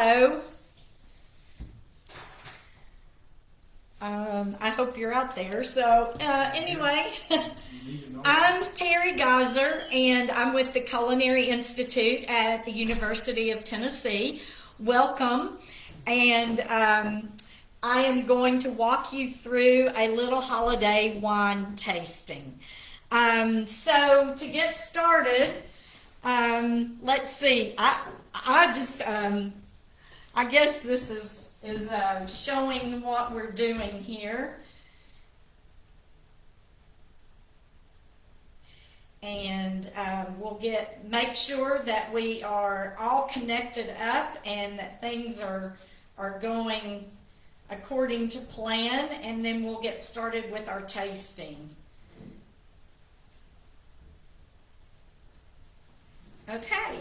Hello. I hope you're out there. So, anyway, I'm Terri Geiser, and I'm with the Culinary Institute at the University of Tennessee. Welcome. And I am going to walk you through a little holiday wine tasting. So, to get started, let's see. I guess this is showing what we're doing here. And we'll make sure that we are all connected up and that things are going according to plan, and then we'll get started with our tasting. Okay.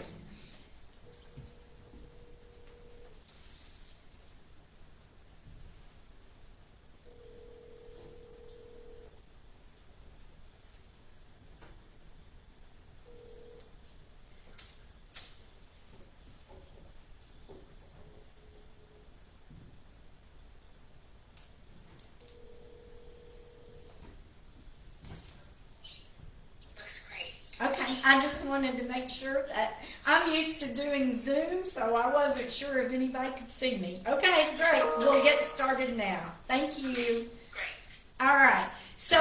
Okay, I just wanted to make sure that I'm used to doing Zoom, so I wasn't sure if anybody could see me. Okay, great. We'll get started now. Thank you. All right. So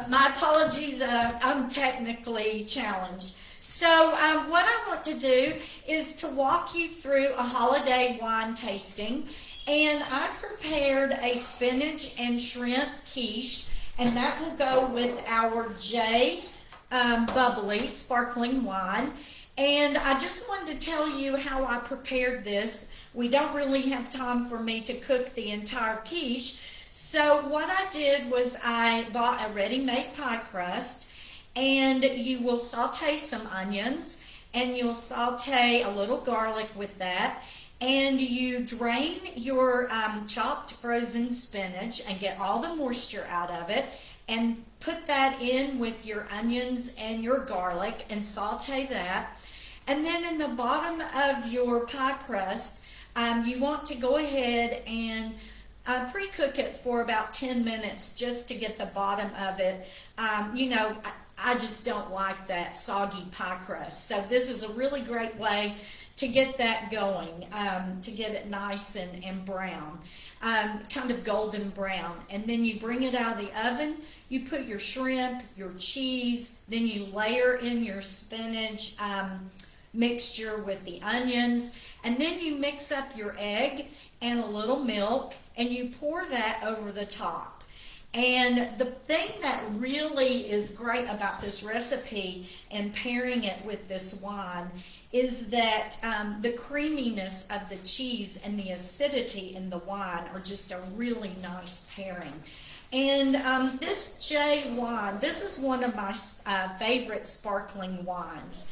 my apologies. I'm technically challenged. So what I want to do is to walk you through a holiday wine tasting, and I prepared a spinach and shrimp quiche, and that will go with our bubbly sparkling wine. And I just wanted to tell you how I prepared this. We don't really have time for me to cook the entire quiche, so what I did was I bought a ready-made pie crust, and you will saute some onions, and you'll saute a little garlic with that, and you drain your chopped frozen spinach and get all the moisture out of it, and put that in with your onions and your garlic and saute that. And then in the bottom of your pie crust, you want to go ahead and pre-cook it for about 10 minutes just to get the bottom of it. I just don't like that soggy pie crust. So this is a really great way to get that going, to get it nice and brown, kind of golden brown. And then you bring it out of the oven, you put your shrimp, your cheese, then you layer in your spinach mixture with the onions, and then you mix up your egg and a little milk, and you pour that over the top. And the thing that really is great about this recipe and pairing it with this wine is that the creaminess of the cheese and the acidity in the wine are just a really nice pairing. And this J wine, this is one of my favorite sparkling wines.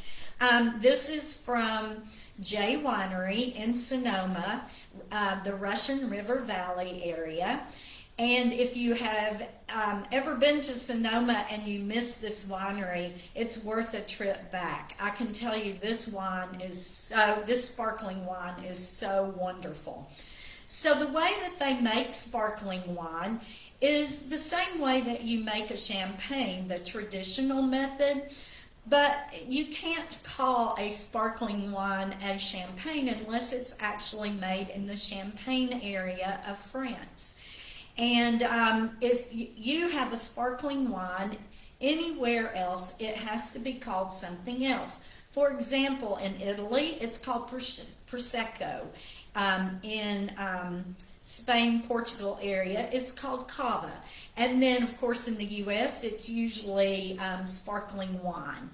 This is from J Winery in Sonoma, the Russian River Valley area. And if you have ever been to Sonoma and you missed this winery, it's worth a trip back. I can tell you this sparkling wine is so wonderful. So the way that they make sparkling wine is the same way that you make a champagne, the traditional method. But you can't call a sparkling wine a champagne unless it's actually made in the Champagne area of France. And if you have a sparkling wine anywhere else, it has to be called something else. For example, in Italy, it's called Prosecco. In Spain, Portugal area, it's called Cava. And then, of course, in the U.S., it's usually sparkling wine.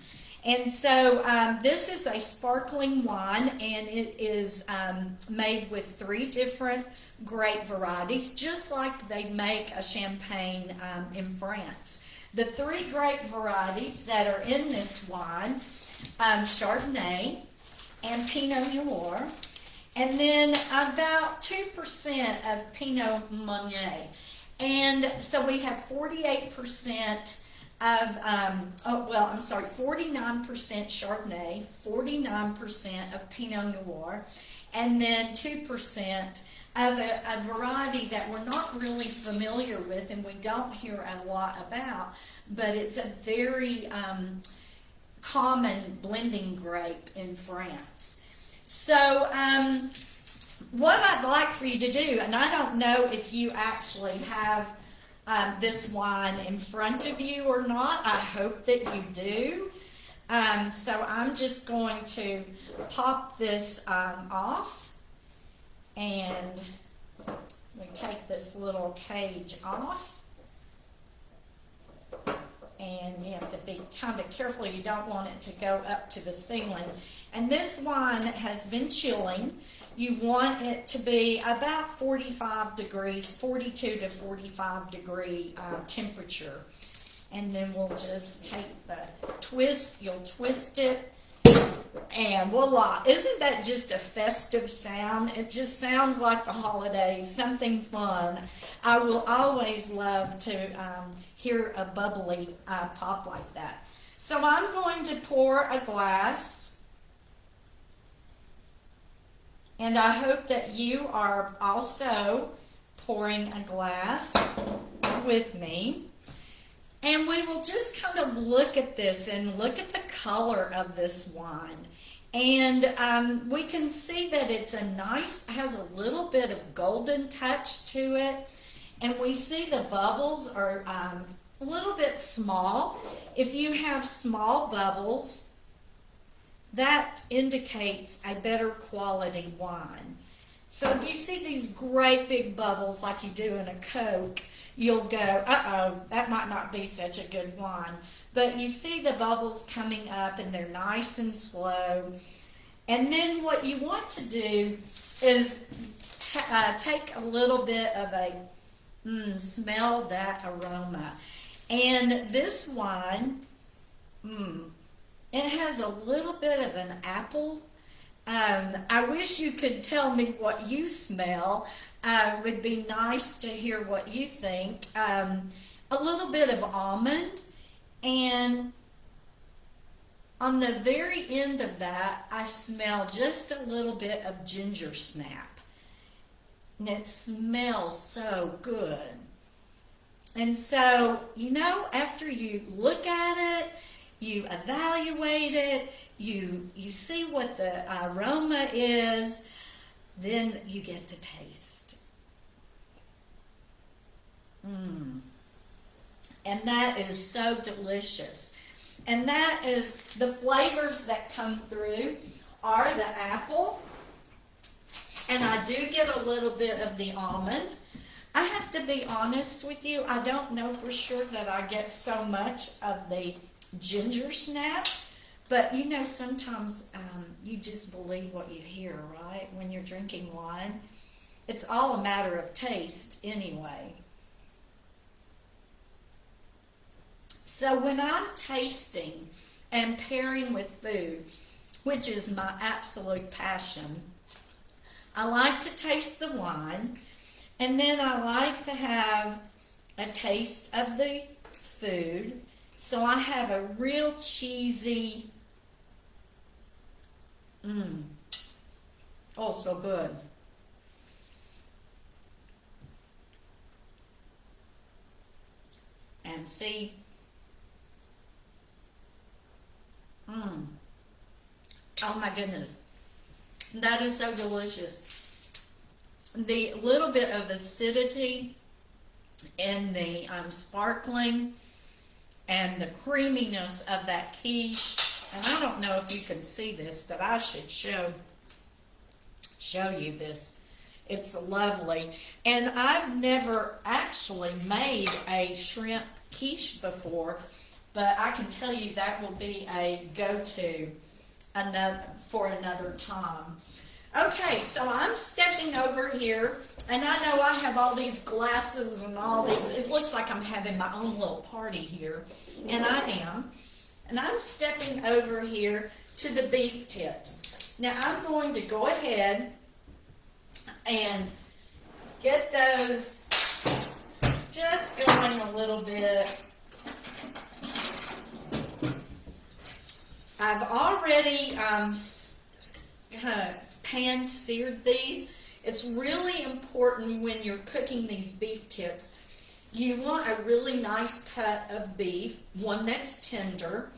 And so this is a sparkling wine, and it is made with 3 different grape varieties, just like they make a champagne in France. The 3 grape varieties that are in this wine, Chardonnay and Pinot Noir, and then about 2% of Pinot Meunier. And so we have 48% of, 49% Chardonnay, 49% of Pinot Noir, and then 2% of a variety that we're not really familiar with and we don't hear a lot about, but it's a very common blending grape in France. So what I'd like for you to do, and I don't know if you actually have this wine in front of you or not. I hope that you do. So I'm just going to pop this off, and we take this little cage off. And you have to be kind of careful. You don't want it to go up to the ceiling. And this wine has been chilling. You want it to be about 45 degrees, 42 to 45 degree temperature. And then we'll just take the twist. You'll twist it. And voila, isn't that just a festive sound? It just sounds like the holidays, something fun. I will always love to hear a bubbly pop like that. So I'm going to pour a glass, and I hope that you are also pouring a glass with me. And we will just kind of look at this and look at the color of this wine. And we can see that it's has a little bit of golden touch to it. And we see the bubbles are a little bit small. If you have small bubbles, that indicates a better quality wine. So if you see these great big bubbles like you do in a Coke, you'll go, uh-oh, that might not be such a good wine. But you see the bubbles coming up, and they're nice and slow. And then what you want to do is take a little bit of a, smell that aroma. And this wine, it has a little bit of an apple. I wish you could tell me what you smell. It would be nice to hear what you think. A little bit of almond, and on the very end of that, I smell just a little bit of ginger snap. And it smells so good. And so, after you look at it, you evaluate it, you see what the aroma is, then you get to taste. And that is so delicious. And that is, the flavors that come through are the apple, and I do get a little bit of the almond. I have to be honest with you, I don't know for sure that I get so much of the ginger snap, but sometimes you just believe what you hear, right? When you're drinking wine, it's all a matter of taste anyway. So when I'm tasting and pairing with food, which is my absolute passion, I like to taste the wine, and then I like to have a taste of the food. So I have a real cheesy, oh, so good. And see, oh my goodness, that is so delicious. The little bit of acidity in the sparkling, and the creaminess of that quiche. And I don't know if you can see this, but I should show you this. It's lovely. And I've never actually made a shrimp quiche before, but I can tell you that will be a go-to for another time. Okay, so I'm stepping over here, and I know I have all these glasses and all these. It looks like I'm having my own little party here, and I am. And I'm stepping over here to the beef tips. Now I'm going to go ahead and get those just going a little bit. I've already pan seared these. It's really important when you're cooking these beef tips. You want a really nice cut of beef, one that's tender,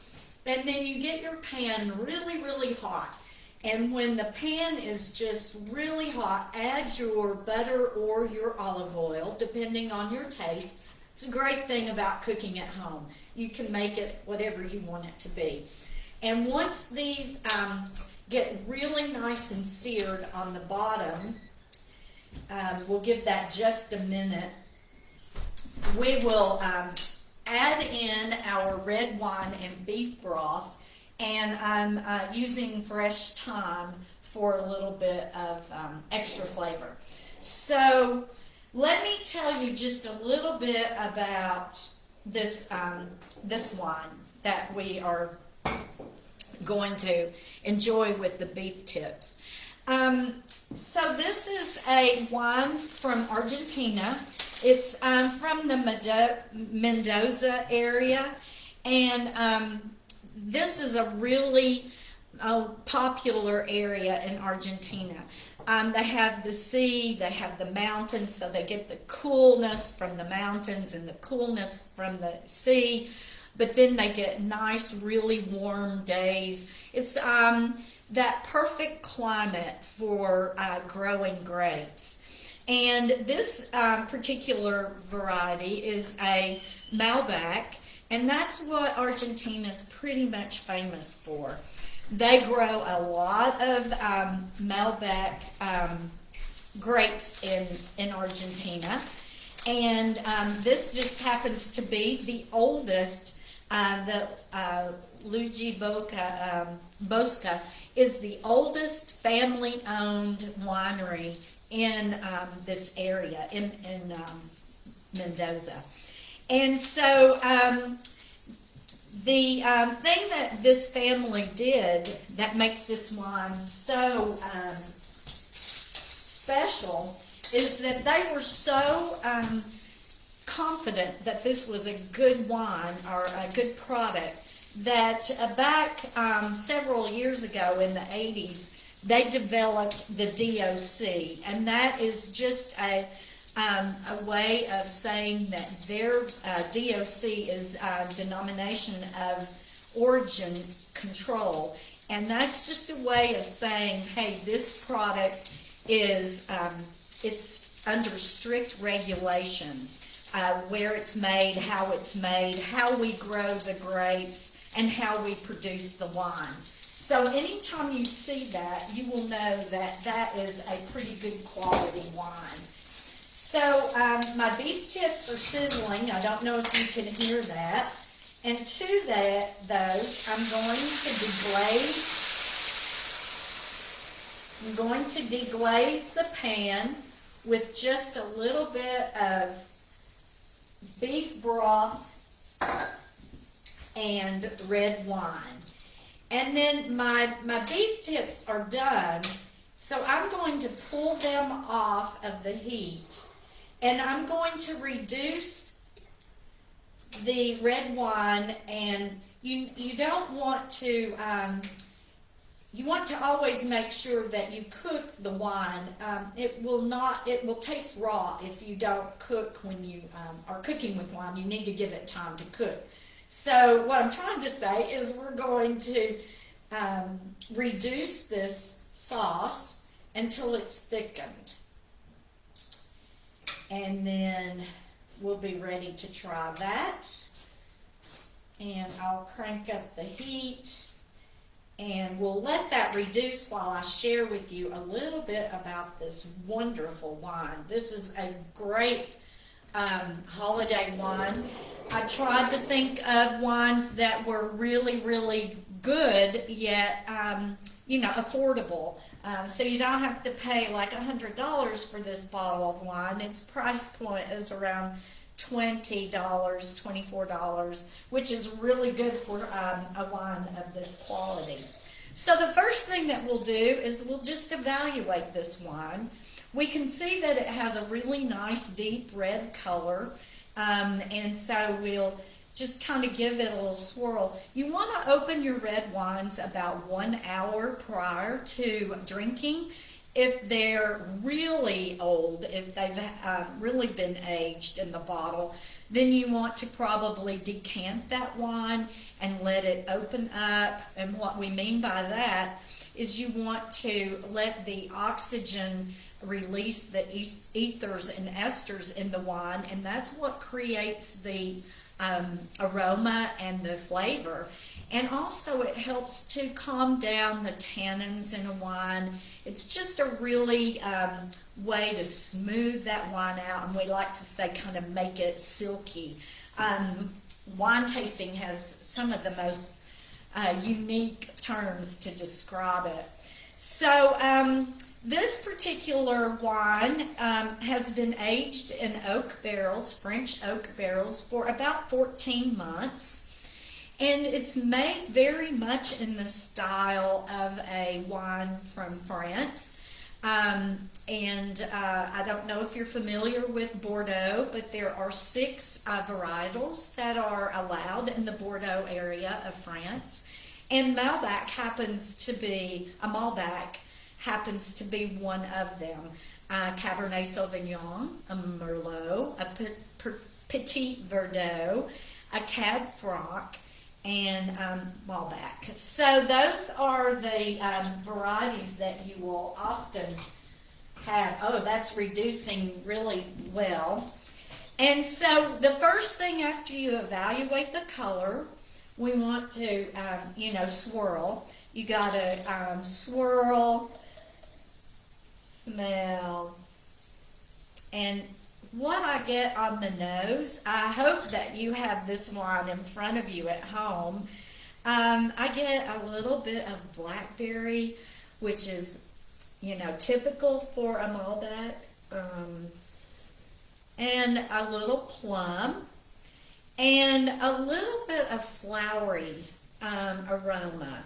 and then you get your pan really, really hot. And when the pan is just really hot, add your butter or your olive oil, depending on your taste. It's a great thing about cooking at home. You can make it whatever you want it to be. And once these get really nice and seared on the bottom, we'll give that just a minute. We will add in our red wine and beef broth, and I'm using fresh thyme for a little bit of extra flavor. So let me tell you just a little bit about this wine that we are going to enjoy with the beef tips. So this is a wine from Argentina. It's from the Mendoza area, and this is a really popular area in Argentina. They have the sea, they have the mountains, so they get the coolness from the mountains and the coolness from the sea, but then they get nice, really warm days. It's that perfect climate for growing grapes. And this particular variety is a Malbec, and that's what Argentina is pretty much famous for. They grow a lot of Malbec grapes in Argentina, and this just happens to be the oldest. The Luigi Bosca is the oldest family-owned winery in this area, in Mendoza. And so the thing that this family did that makes this wine so special is that they were so confident that this was a good wine or a good product that back several years ago in the 80s, they developed the DOC, and that is just a way of saying that their DOC is denomination of origin control, and that's just a way of saying, hey, this product is it's under strict regulations, where it's made, how we grow the grapes, and how we produce the wine. So anytime you see that, you will know that that is a pretty good quality wine. So my beef tips are sizzling. I don't know if you can hear that. And to those, I'm going to deglaze the pan with just a little bit of beef broth and red wine. And then my beef tips are done, so I'm going to pull them off of the heat, and I'm going to reduce the red wine. And you don't want to you want to always make sure that you cook the wine. It will taste raw if you don't cook when you are cooking with wine. You need to give it time to cook. So what I'm trying to say is we're going to reduce this sauce until it's thickened. And then we'll be ready to try that. And I'll crank up the heat. And we'll let that reduce while I share with you a little bit about this wonderful wine. This is a great holiday wine. I tried to think of wines that were really, really good, yet, affordable. So you don't have to pay like $100 for this bottle of wine. Its price point is around $20, $24, which is really good for a wine of this quality. So the first thing that we'll do is we'll just evaluate this wine. We can see that it has a really nice deep red color, and so we'll just kind of give it a little swirl. You want to open your red wines about 1 hour prior to drinking. If they're really old, if they've really been aged in the bottle, then you want to probably decant that wine and let it open up. And what we mean by that is you want to let the oxygen release the ethers and esters in the wine, and that's what creates the aroma and the flavor. And also it helps to calm down the tannins in a wine. It's just a really way to smooth that wine out, and we like to say kind of make it silky. Wine tasting has some of the most unique terms to describe it. So this particular wine has been aged in oak barrels, French oak barrels, for about 14 months. And it's made very much in the style of a wine from France. I don't know if you're familiar with Bordeaux, but there are 6 varietals that are allowed in the Bordeaux area of France. And Malbec happens to be one of them. Cabernet Sauvignon, a Merlot, a Petit Verdot, a Cab Franc, and Malbec. So those are the varieties that you will often have. Oh, that's reducing really well. And so the first thing after you evaluate the color, we want to, swirl. You got to swirl, smell, and what I get on the nose, I hope that you have this wine in front of you at home. I get a little bit of blackberry, which is, typical for a Malbec, and a little plum, and a little bit of flowery aroma.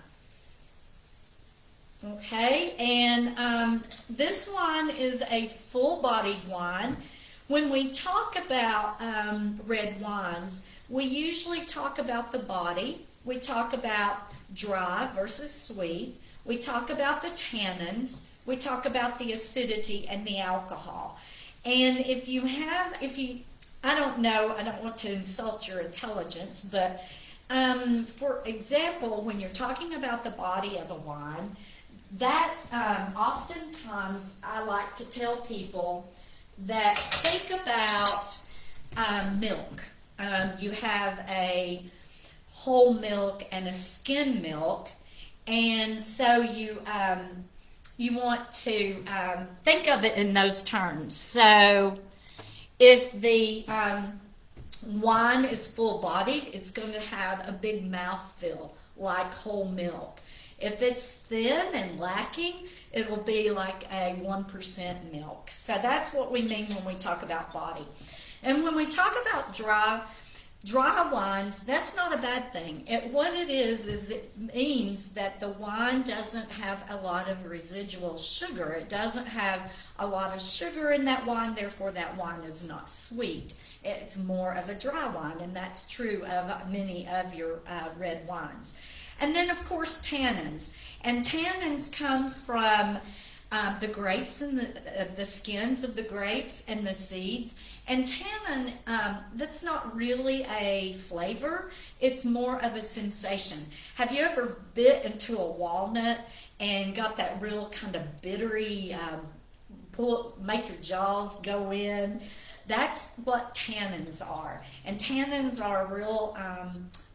Okay, and this wine is a full-bodied wine. When we talk about red wines, we usually talk about the body. We talk about dry versus sweet. We talk about the tannins. We talk about the acidity and the alcohol. And I don't know, I don't want to insult your intelligence, but for example, when you're talking about the body of a wine, that oftentimes I like to tell people that think about milk. You have a whole milk and a skim milk, and so you want to think of it in those terms. So if the wine is full-bodied, it's going to have a big mouthfeel like whole milk. If it's thin and lacking, it'll be like a 1% milk. So that's what we mean when we talk about body. And when we talk about dry wines, that's not a bad thing. What it is it means that the wine doesn't have a lot of residual sugar. It doesn't have a lot of sugar in that wine, therefore that wine is not sweet. It's more of a dry wine, and that's true of many of your red wines. And then, of course, tannins. And tannins come from the grapes and the skins of the grapes and the seeds. And tannin, that's not really a flavor. It's more of a sensation. Have you ever bit into a walnut and got that real kind of bittery, make your jaws go in? That's what tannins are. And tannins are real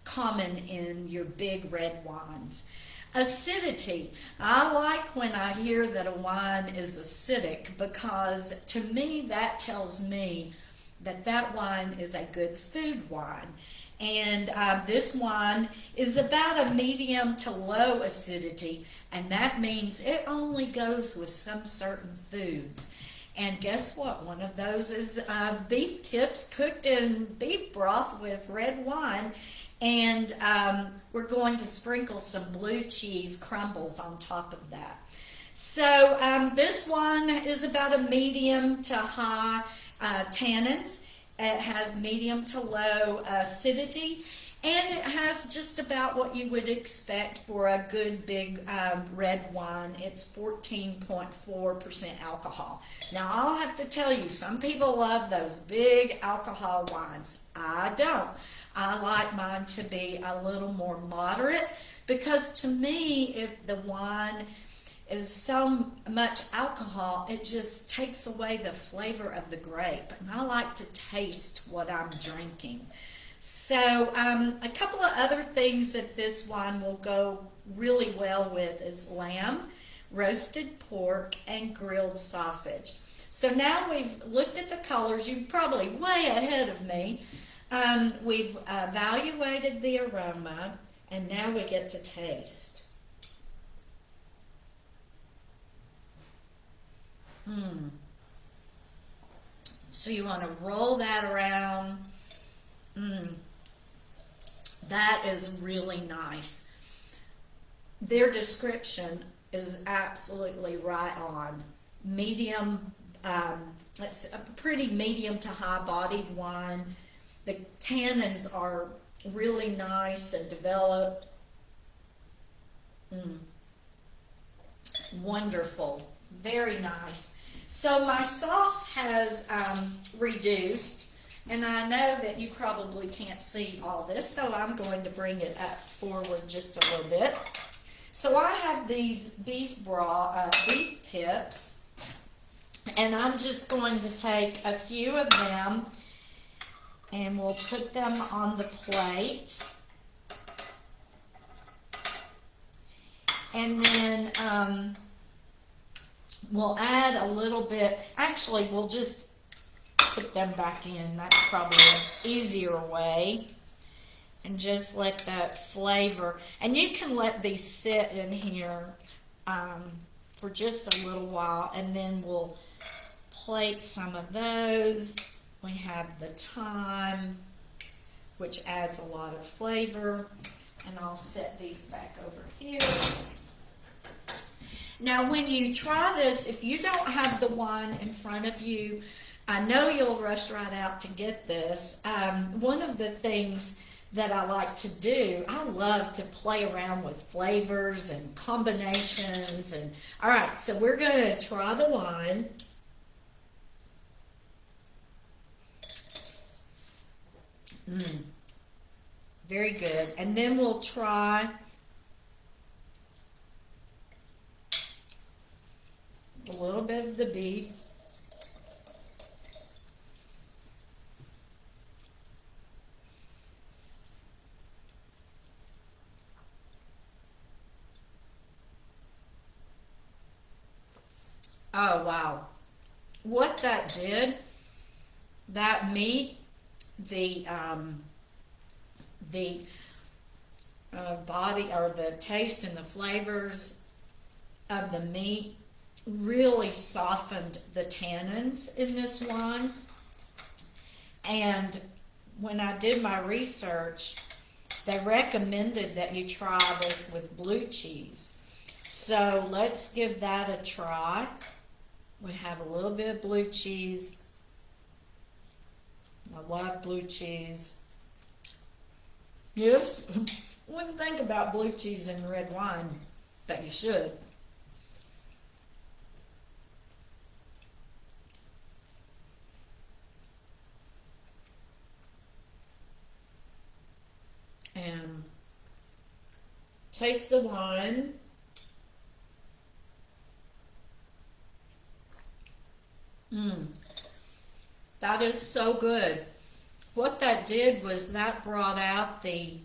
common in your big red wines. Acidity. I like when I hear that a wine is acidic, because to me that tells me that that wine is a good food wine. And this wine is about a medium to low acidity, and that means it only goes with some certain foods. And guess what? One of those is beef tips cooked in beef broth with red wine. And we're going to sprinkle some blue cheese crumbles on top of that. So this one is about a medium to high tannins. It has medium to low acidity, and it has just about what you would expect for a good big red wine. It's 14.4% alcohol. Now, I'll have to tell you, some people love those big alcohol wines. I don't. I like mine to be a little more moderate, because to me, if the wine is so much alcohol, it just takes away the flavor of the grape. And I like to taste what I'm drinking. So a couple of other things that this wine will go really well with is lamb, roasted pork, and grilled sausage. So now we've looked at the colors. You're probably way ahead of me. We've evaluated the aroma, and now we get to taste. So you want to roll that around. That is really nice. Their description is absolutely right on. Medium, it's a pretty medium to high bodied wine. The tannins are really nice and developed. Wonderful. Very nice. So my sauce has reduced, and I know that you probably can't see all this, so I'm going to bring it up forward just a little bit. So I have these beef tips, and I'm just going to take a few of them, and we'll put them on the plate. And then we'll add a little bit, actually we'll just put them back in. That's probably an easier way. And just let that flavor, and you can let these sit in here for just a little while, and then we'll plate some of those. We have the thyme, which adds a lot of flavor, and I'll set these back over here. Now, when you try this, if you don't have the wine in front of you, I know you'll rush right out to get this. One of the things that I like to do, I love to play around with flavors and combinations. And all right, so we're going to try the wine. Very good. And then we'll try a little bit of the beef. Oh, wow. What that did, that meat, the body, or the taste and the flavors of the meat really softened the tannins in this wine. And when I did my research, they recommended that you try this with blue cheese. So let's give that a try. We have a little bit of blue cheese. I love blue cheese. Yes, wouldn't think about blue cheese in red wine, but you should. And taste the wine. That is so good. What that did was that brought out the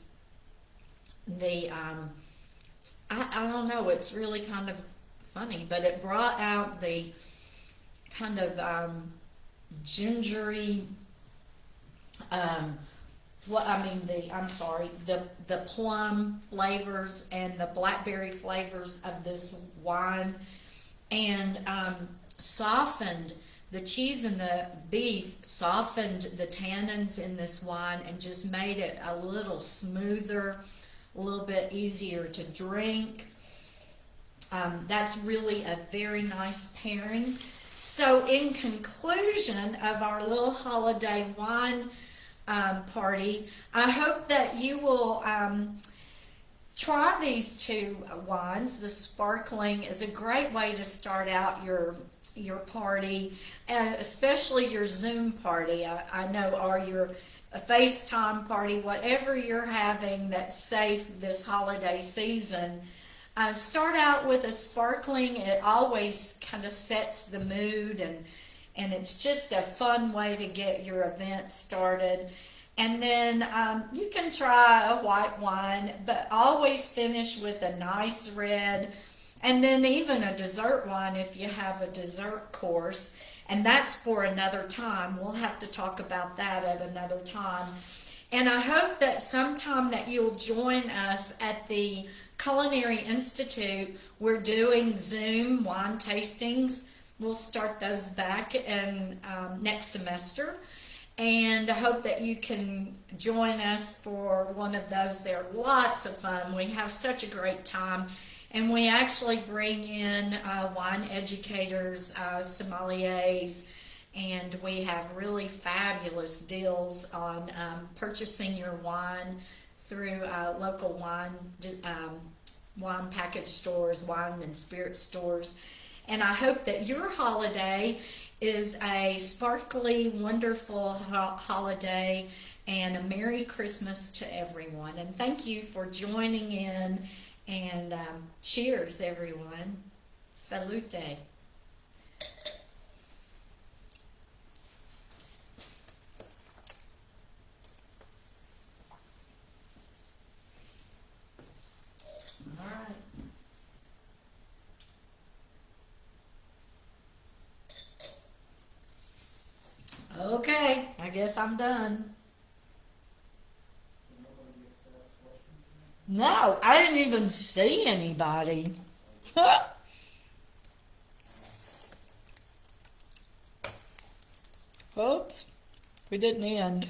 I don't know, it's really kind of funny, but it brought out the kind of gingery, the plum flavors and the blackberry flavors of this wine, and softened the cheese and the beef, softened the tannins in this wine and just made it a little smoother, a little bit easier to drink. That's really a very nice pairing. So in conclusion of our little holiday wine party, I hope that you will try these two wines. The sparkling is a great way to start out your party, especially your Zoom party. I know, or your FaceTime party, whatever you're having that's safe this holiday season. Start out with a sparkling. It always kind of sets the mood, and it's just a fun way to get your event started. And then you can try a white wine, but always finish with a nice red, and then even a dessert wine if you have a dessert course. And that's for another time. We'll have to talk about that at another time. And I hope that sometime that you'll join us at the Culinary Institute. We're doing Zoom wine tastings. We'll start those back in next semester. And I hope that you can join us for one of those. They're lots of fun. We have such a great time. And we actually bring in wine educators, sommeliers, and we have really fabulous deals on purchasing your wine through local wine package stores, wine and spirit stores. And I hope that your holiday is a sparkly, wonderful holiday, and a Merry Christmas to everyone. And thank you for joining in, and cheers, everyone. Salute. All right. Okay, I guess I'm done. No, I didn't even see anybody. Oops, we didn't end.